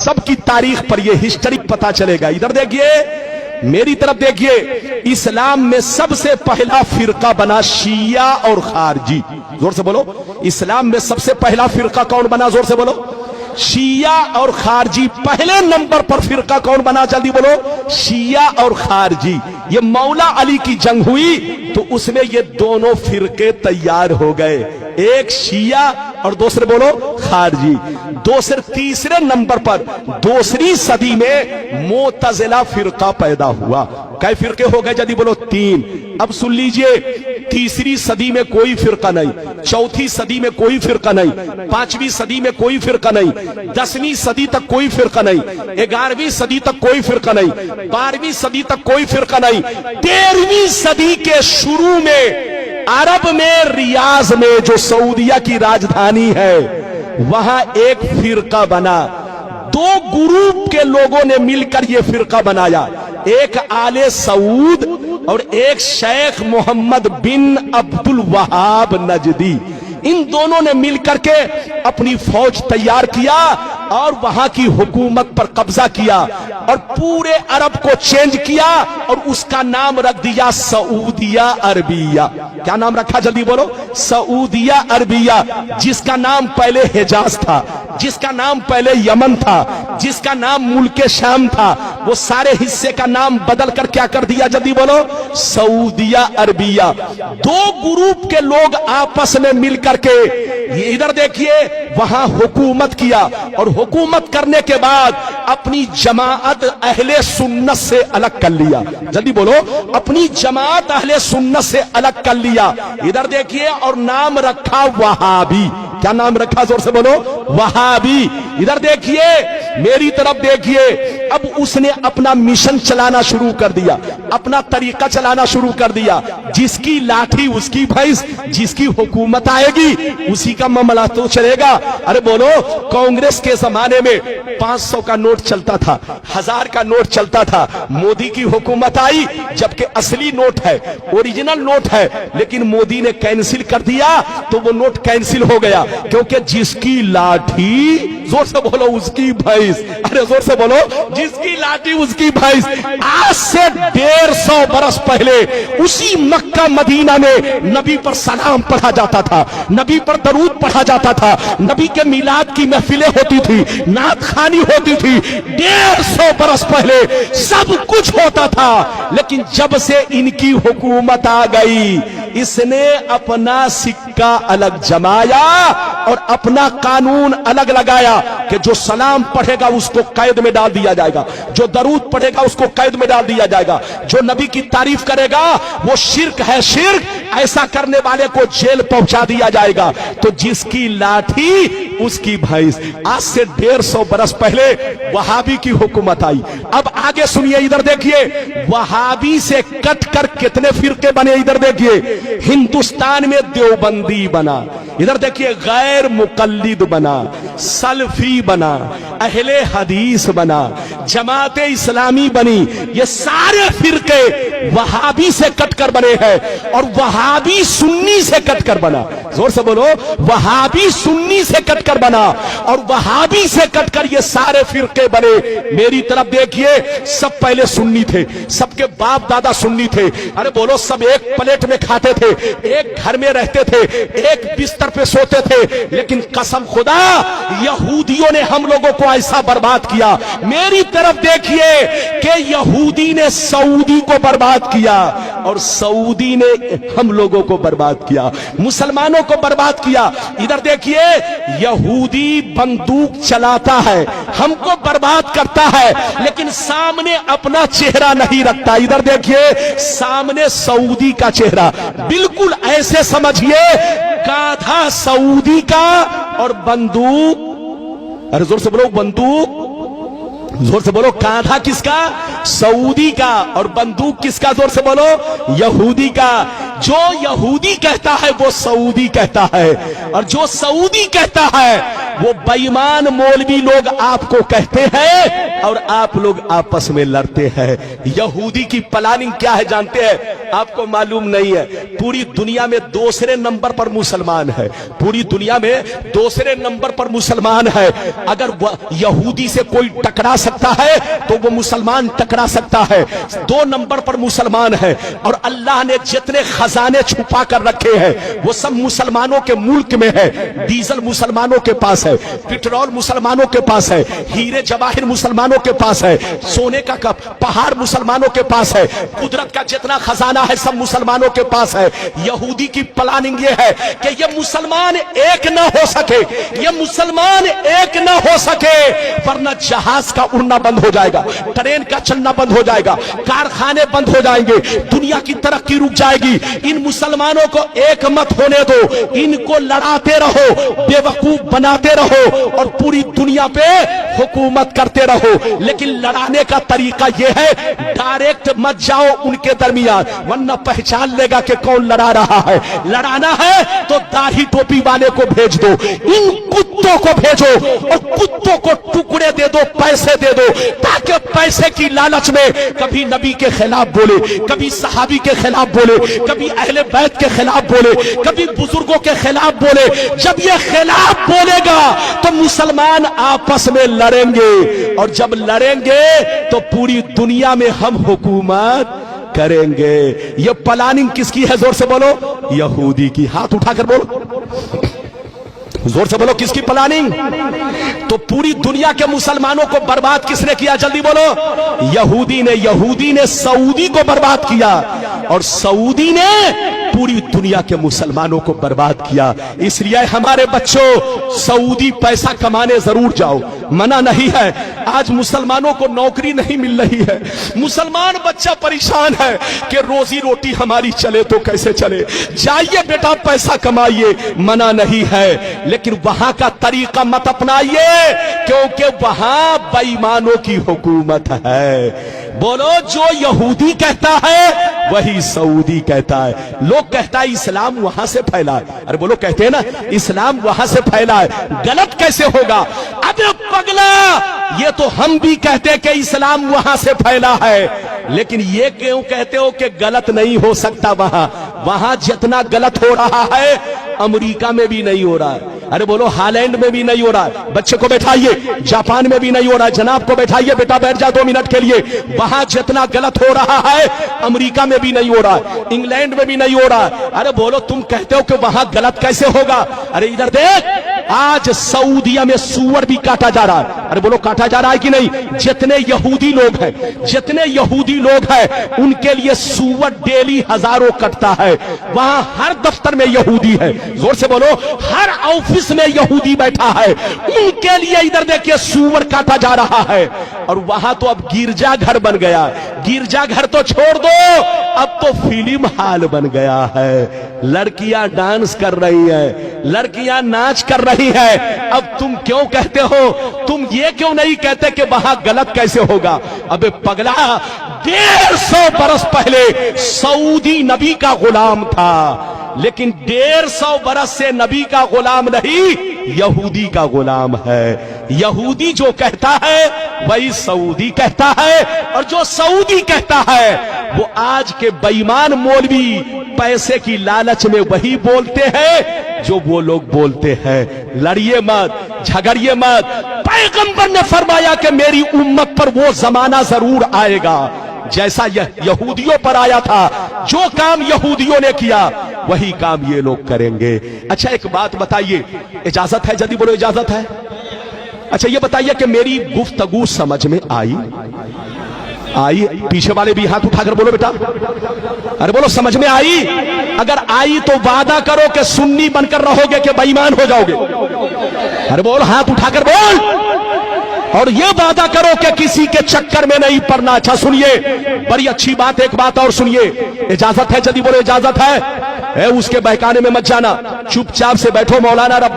सब की तारीख पर ये हिस्ट्री पता चलेगा। इधर देखिए, मेरी तरफ देखिए, इस्लाम में सबसे पहला फिरका बना शिया और खारजी। जोर से बोलो, इस्लाम में सबसे पहला फिरका कौन बना? जोर से बोलो, शिया और खारजी। पहले नंबर पर फिरका कौन बना? जल्दी बोलो, शिया और खारजी। ये मौला अली की जंग हुई तो उसमें ये दोनों फिरके तैयार हो गए, एक शिया और दूसरे बोलो खारजी। तीसरे नंबर पर दूसरी सदी में मोतजिला फिरका पैदा हुआ। कई फिरके हो गए? जल्दी बोलो, 3। अब सुन लीजिए, तीसरी सदी में कोई फिरका नहीं, चौथी सदी में कोई फिरका नहीं, 5वीं सदी में कोई फिरका नहीं, 10वीं सदी तक कोई फिरका नहीं, 11वीं सदी तक कोई फिरका नहीं, 12वीं सदी तक कोई फिरका नहीं, 13वीं सदी के शुरू में अरब में रियाज में जो सऊदिया की राजधानी है वहां एक फिरका बना। 2 ग्रुप के लोगों ने मिलकर यह फिरका बनाया, एक आले सऊद और एक शेख मोहम्मद बिन अब्दुल वहाब नजदी। इन दोनों ने मिलकर के अपनी फौज तैयार किया और वहां की हुकूमत पर कब्जा किया और पूरे अरब को चेंज किया और उसका नाम रख दिया सऊदिया अरबिया। क्या नाम रखा? जल्दी बोलो, सऊदिया अरबिया। जिसका नाम पहले हिजाज था, जिसका नाम पहले यमन था, जिसका नाम मुल्के शाम था, वो सारे हिस्से का नाम बदल कर क्या कर दिया? जल्दी बोलो, सऊदिया अरबिया। 2 ग्रुप के लोग आपस में मिलकर के इधर देखिए वहां हुकूमत किया और हुकूमत करने के बाद अपनी जमाअत अहले सुन्नत से अलग कर लिया। जल्दी बोलो, अपनी जमाअत अहले सुन्नत से अलग कर लिया। इधर देखिए, और नाम रखा वहाबी। क्या नाम रखा? जोर से बोलो, वहाबी। इधर देखिए, मेरी तरफ देखिए, अब उसने अपना मिशन चलाना शुरू कर दिया, अपना तरीका चलाना शुरू कर दिया। जिसकी लाठी उसकी भैंस, जिसकी हुकूमत आएगी उसी का मामला तो चलेगा। अरे बोलो, कांग्रेस के जमाने में 500 का नोट चलता था, 1000 का नोट चलता था। मोदी की हुकूमत आई, जबकि असली नोट है, ओरिजिनल नोट है, लेकिन मोदी ने कैंसिल कर दिया तो वो नोट कैंसिल हो गया, क्योंकि जिसकी लाठी, जोर से बोलो, उसकी भैंस। अरे जोर से बोलो, जिसकी लाठी उसकी भैंस। आज से 150 बरस पहले उसी मक्का मदीना में नबी पर सलाम पढ़ा जाता था, नबी पर दरूद पढ़ा जाता था, नबी के मिलाद की महफिलें होती थी, नात खानी होती थी। 150 बरस पहले सब कुछ होता था, लेकिन जब से इनकी हुकूमत आ गई, इसने अपना सिक्का अलग जमाया और अपना कानून अलग लगाया कि जो सलाम पढ़ेगा उसको कैद में डाल दिया जाएगा, जो दरूद पढ़ेगा उसको कैद में डाल दिया जाएगा, जो नबी की तारीफ करेगा वो शिर्क है, शिर्क, ऐसा करने वाले को जेल पहुंचा दिया जाएगा। तो जिसकी लाठी उसकी भैंस। आज से 150 बरस पहले वहाबी की हुकूमत आई। अब आगे सुनिए, इधर देखिए, वहाबी से कट कर कितने फिरके बने। इधर देखिए, हिंदुस्तान में देवबंदी बना, इधर देखिए गैर मुकल्लिद बना, सलफी बना, अहले हदीस बना, जमात इस्लामी बनी। ये सारे फिरके वहाबी से कटकर बने हैं और वहाबी सुन्नी से कटकर बना। जोर से बोलो, वहाबी सुन्नी से कटकर बना और वहाबी से कटकर ये सारे फिरके बने। मेरी तरफ देखिए, सब पहले सुन्नी थे, सबके बाप दादा सुन्नी थे। अरे बोलो, सब एक प्लेट में खाते थे, एक घर में रहते थे, एक बिस्तर पे सोते थे, लेकिन कसम खुदा यहूदियों ने हम लोगों को ऐसा बर्बाद किया। मेरी तरफ देखिए कि यहूदी ने सऊदी को बर्बाद किया और सऊदी ने हम लोगों को बर्बाद किया, मुसलमानों को बर्बाद किया। इधर देखिए, यहूदी बंदूक चलाता है, हमको बर्बाद करता है, लेकिन सामने अपना चेहरा नहीं रखता। इधर देखिए, सामने सऊदी का चेहरा, बिल्कुल ऐसे समझिए गाधा सऊदी का और बंदूक, अरे जोर से बोलो, बंदूक, जोर से बोलो, कांधा किसका? सऊदी का, और बंदूक किसका? जोर से बोलो, यहूदी का। जो यहूदी कहता है वो सऊदी कहता है, और जो सऊदी कहता है वो बेईमान मौलवी लोग आपको कहते हैं और आप लोग आपस में लड़ते हैं। यहूदी की प्लानिंग क्या है जानते हैं? आपको मालूम नहीं है। पूरी दुनिया में दूसरे नंबर पर मुसलमान है, पूरी दुनिया में दूसरे नंबर पर मुसलमान है। अगर यहूदी से कोई टकरा सकता है तो वो मुसलमान टकरा सकता है। 2 नंबर पर मुसलमान है और अल्लाह ने जितने खजाने छुपा कर रखे हैं वो सब मुसलमानों के मुल्क में है। डीजल मुसलमानों के पास है, पेट्रोल मुसलमानों के पास है, हीरे जवाहिर मुसलमानों के पास है, सोने का पहाड़ मुसलमानों के पास है, कुदरत का जितना खजाना है सब मुसलमानों के पास है। यहूदी की प्लानिंग ये है कि ये मुसलमान एक ना हो सके, ये मुसलमान एक ना हो सके, वरना जहाज का उड़ना बंद हो जाएगा, ट्रेन का चलना बंद हो जाएगा, कारखाने बंद हो जाएंगे, दुनिया की तरक्की रुक जाएगी। इन मुसलमानों को एक मत होने दो, इनको लड़ाते रहो, बेवकूफ बनाते रहो और पूरी दुनिया पे हुकूमत करते रहो। लेकिन लड़ाने का तरीका यह है, डायरेक्ट मत जाओ उनके दरमियान, वरना पहचान लेगा कि कौन लड़ा रहा है। लड़ाना है तो दाढ़ी टोपी वाले को भेज दो, इन कुत्तों को भेजो और कुत्तों को टुकड़े दे दो, पैसे दे दो, ताकि पैसे की लालच में कभी नबी के खिलाफ बोले, कभी सहाबी के खिलाफ बोले, कभी अहले बैत के खिलाफ बोले, कभी बुजुर्गों के खिलाफ बोले। जब ये खिलाफ बोलेगा तो मुसलमान आपस में लड़ेंगे और जब लड़ेंगे तो पूरी दुनिया में हम हुकूमत करेंगे। ये प्लानिंग किसकी है? जोर से बोलो। यहूदी की। हाथ उठाकर बोलो, जोर से बोलो, किसकी प्लानिंग? तो पूरी दुनिया के मुसलमानों को बर्बाद किसने किया? जल्दी बोलो। यहूदी ने। यहूदी ने सऊदी को बर्बाद किया और सऊदी ने पूरी दुनिया के मुसलमानों को बर्बाद किया। इसलिए हमारे बच्चों, सऊदी पैसा कमाने जरूर जाओ, मना नहीं है। आज मुसलमानों को नौकरी नहीं मिल रही है, मुसलमान बच्चा परेशान है कि रोजी रोटी हमारी चले तो कैसे चले। जाइए बेटा पैसा कमाइए, मना नहीं है, लेकिन वहां का तरीका मत अपनाइए क्योंकि वहां बेईमानों की हुकूमत है। बोलो, जो यहूदी कहता है वही सऊदी कहता है। लोग कहता है इस्लाम वहां से फैला है। अरे बोलो, कहते हैं ना इस्लाम वहां से फैला है, गलत कैसे होगा? अबे पगला, ये तो हम भी कहते हैं कि इस्लाम वहां से फैला है, लेकिन ये क्यों कहते हो कि गलत नहीं हो सकता? वहां जितना गलत हो रहा है अमेरिका में भी नहीं हो रहा है। अरे बोलो, हालैंड में भी नहीं हो रहा है। बच्चे को बैठाइए, जापान में भी नहीं हो रहा है। जनाब को बैठाइए, बेटा बैठ जा 2 मिनट के लिए। वहां जितना गलत हो रहा है अमेरिका में भी नहीं हो रहा है, इंग्लैंड में भी नहीं हो रहा है। अरे बोलो, तुम कहते हो कि वहां गलत कैसे होगा? अरे इधर देख, आज सऊदिया में सूअर भी काटा जा रहा है। अरे बोलो, काटा जा रहा है कि नहीं? जितने यहूदी लोग हैं, जितने यहूदी लोग हैं, उनके लिए सूअर डेली हजारों कटता है। वहां हर दफ्तर में यहूदी है, जोर से बोलो, हर ऑफिस में यहूदी बैठा है, उनके लिए इधर देखिए सूअर काटा जा रहा है। और वहां तो अब गिरजा घर बन गया। गिरजा घर तो छोड़ दो, अब तो फिल्म हाल बन गया है। लड़कियां डांस कर रही है, लड़कियां नाच कर रही है। अब तुम क्यों कहते हो? तुम ये क्यों नहीं कहते कि वहां गलत कैसे होगा? अबे पगला, 150 बरस पहले सऊदी नबी का गुलाम था, लेकिन 150 बरस से नबी का गुलाम नहीं, यहूदी का गुलाम है। यहूदी जो कहता है वही सऊदी कहता है, और जो सऊदी कहता है वो आज के बेईमान मौलवी पैसे की लालच में वही बोलते हैं जो वो लोग बोलते हैं। लड़िए मत, झगड़िए मत। पैगंबर ने फरमाया कि मेरी उम्मत पर वो जमाना जरूर आएगा जैसा यहूदियों पर आया था। जो काम यहूदियों ने किया वही काम ये लोग करेंगे। अच्छा, एक बात बताइए, इजाजत है? जल्दी बोलो, इजाजत है? अच्छा, ये बताइए कि मेरी गुफ्तगू समझ में आई? पीछे वाले भी हाथ उठाकर बोलो बेटा। अरे बोलो, समझ में आई? अगर आई तो वादा करो कि सुन्नी बनकर रहोगे कि बेईमान हो जाओगे? अरे बोल, हाथ उठाकर बोल। और ये वादा करो कि किसी के चक्कर में नहीं पड़ना। अच्छा सुनिए, बड़ी अच्छी बात, एक बात और सुनिए। इजाजत है? जल्दी बोलो, इजाजत है? उसके बहकाने में मत जाना, चुपचाप से बैठो। मौलाना रब्बानी